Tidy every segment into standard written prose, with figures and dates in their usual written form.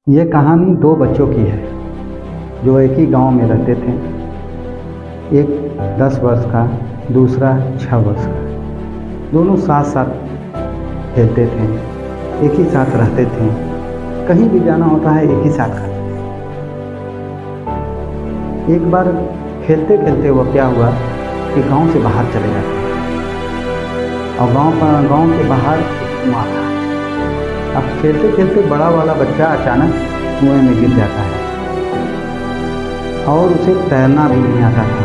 ये कहानी दो बच्चों की है जो एक ही गांव में रहते थे। एक 10 वर्ष का, दूसरा 6 वर्ष का। दोनों साथ साथ खेलते थे, एक ही साथ रहते थे, कहीं भी जाना होता है एक ही साथ करते थे। एक बार खेलते खेलते वो क्या हुआ कि गांव से बाहर चले जाते और गांव के बाहर एक कुआं था। अब खेलते खेलते बड़ा वाला बच्चा अचानक कुएं में गिर जाता है और उसे तैरना भी नहीं आता था।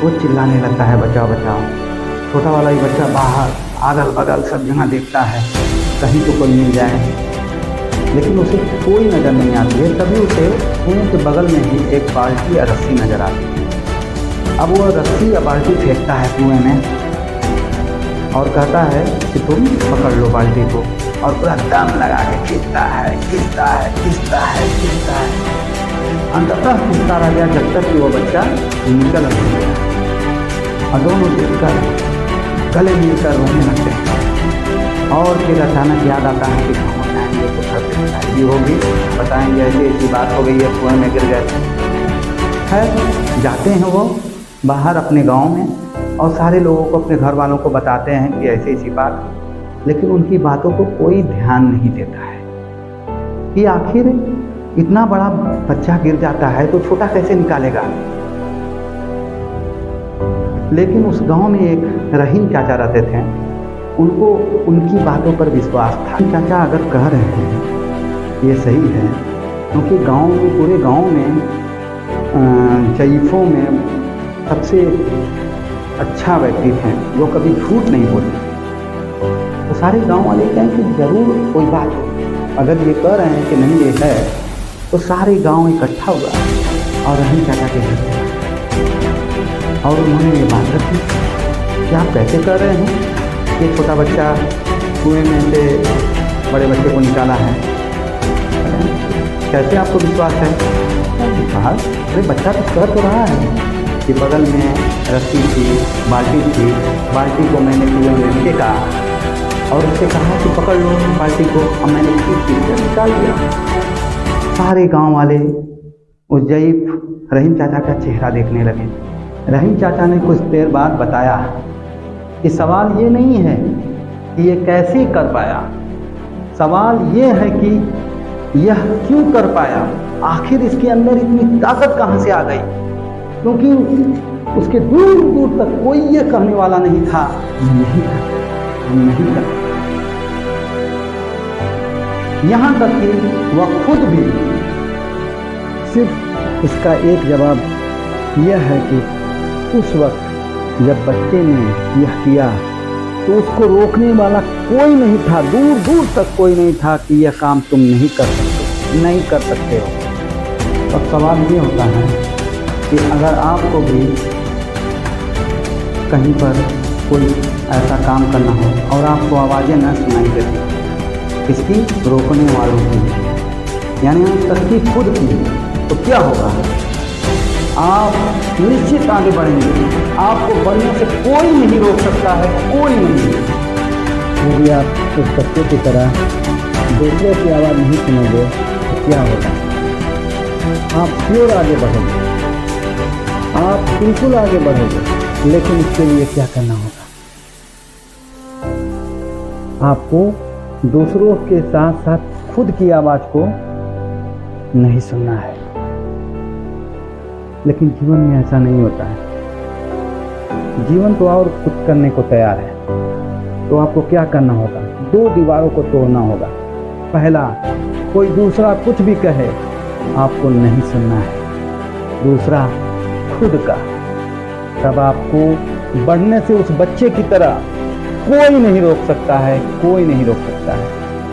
वो चिल्लाने लगता है, बचाओ बचाओ। छोटा वाला ही बच्चा बाहर अगल बगल सब जगह देखता है कहीं तो कोई मिल जाए, लेकिन उसे कोई नज़र नहीं आती है। तभी उसे कुएं के बगल में ही एक बाल्टी या रस्सी नज़र आती है। अब वो रस्सी या बाल्टी फेंकता है कुएं में और कहता है कि तुम पकड़ लो बाल्टी को, और पूरा दम लगा के खींचता है। अंततः खींचता रह गया जब तक कि वो बच्चा निकल नहीं गया और दोनों देखकर गले मिलकर रोने लगते हैं। और फिर अचानक याद आता है कि गाँव जाएंगे तो सबसे शादी होगी, बताएंगे ऐसी ऐसी बात हो गई है, कुएं में गिर गए थे। खैर जाते हैं वो बाहर अपने गाँव में और सारे लोगों को, अपने घर वालों को बताते हैं कि ऐसी ऐसी बात, लेकिन उनकी बातों को कोई ध्यान नहीं देता है कि आखिर इतना बड़ा बच्चा गिर जाता है तो छोटा कैसे निकालेगा। लेकिन उस गांव में एक रहीम चाचा रहते थे, उनको उनकी बातों पर विश्वास था। चाचा अगर कह रहे हैं ये सही है, क्योंकि गांव में, पूरे गांव में जयीफों में सबसे अच्छा व्यक्ति थे जो कभी झूठ नहीं बोलते। तो सारे गांव वाले कहें कि जरूर कोई बात हो, अगर ये कह रहे हैं कि नहीं ये है, तो सारे गांव इकट्ठा हुआ और रहीम चाचा के घर और उन्होंने ये बात रखी कि आप कैसे कह रहे हैं कि छोटा बच्चा कुएं में से बड़े बच्चे को निकाला है, कैसे आपको विश्वास है? कहा अरे बच्चा तो कह तो रहा है कि बगल में रस्सी थी, बाल्टी को मैंने कुएं में फेंका और उससे कहा कि पकड़ लो बाल्टी को, और मैंने खींच कर निकाल दिया। सारे गांव वाले उस जयीफ रहीम चाचा का चेहरा देखने लगे। रहीम चाचा ने कुछ देर बाद बताया कि सवाल ये नहीं है कि ये कैसे कर पाया, सवाल ये है कि यह क्यों कर पाया, आखिर इसके अंदर इतनी ताकत कहाँ से आ गई, क्योंकि उसके दूर दूर तक कोई ये करने वाला नहीं था नहीं कर। यहाँ तक कि वह खुद भी सिर्फ इसका एक जवाब यह है कि उस वक्त जब बच्चे ने यह किया तो उसको रोकने वाला कोई नहीं था, दूर दूर तक कोई नहीं था कि यह काम तुम नहीं कर सकते हो। अब सवाल ये होता है कि अगर आपको भी कहीं पर कोई ऐसा काम करना हो और आपको आवाज़ें न सुनाई देती, इसकी रोकने वालों की, यानी हम तक खुद की, तो क्या होगा? आप निश्चित आगे बढ़ेंगे। आपको बढ़ने से कोई नहीं रोक सकता है, कोई नहीं। यदि आप उस बच्चे की तरह दूसरों की आवाज़ नहीं सुनोगे तो क्या होगा? आप श्योर आगे बढ़ोगे, आप बिल्कुल आगे बढ़ोगे, लेकिन इसके लिए क्या करना होगा? आपको दूसरों के साथ साथ खुद की आवाज़ को नहीं सुनना है। लेकिन जीवन में ऐसा नहीं होता है। जीवन तो और कुछ करने को तैयार है। तो आपको क्या करना होगा? 2 दीवारों को तोड़ना होगा। पहला, कोई दूसरा कुछ भी कहे आपको नहीं सुनना है। दूसरा, खुद का। तब आपको बढ़ने से उस बच्चे की तरह कोई नहीं रोक सकता है, कोई नहीं रोक सकता है।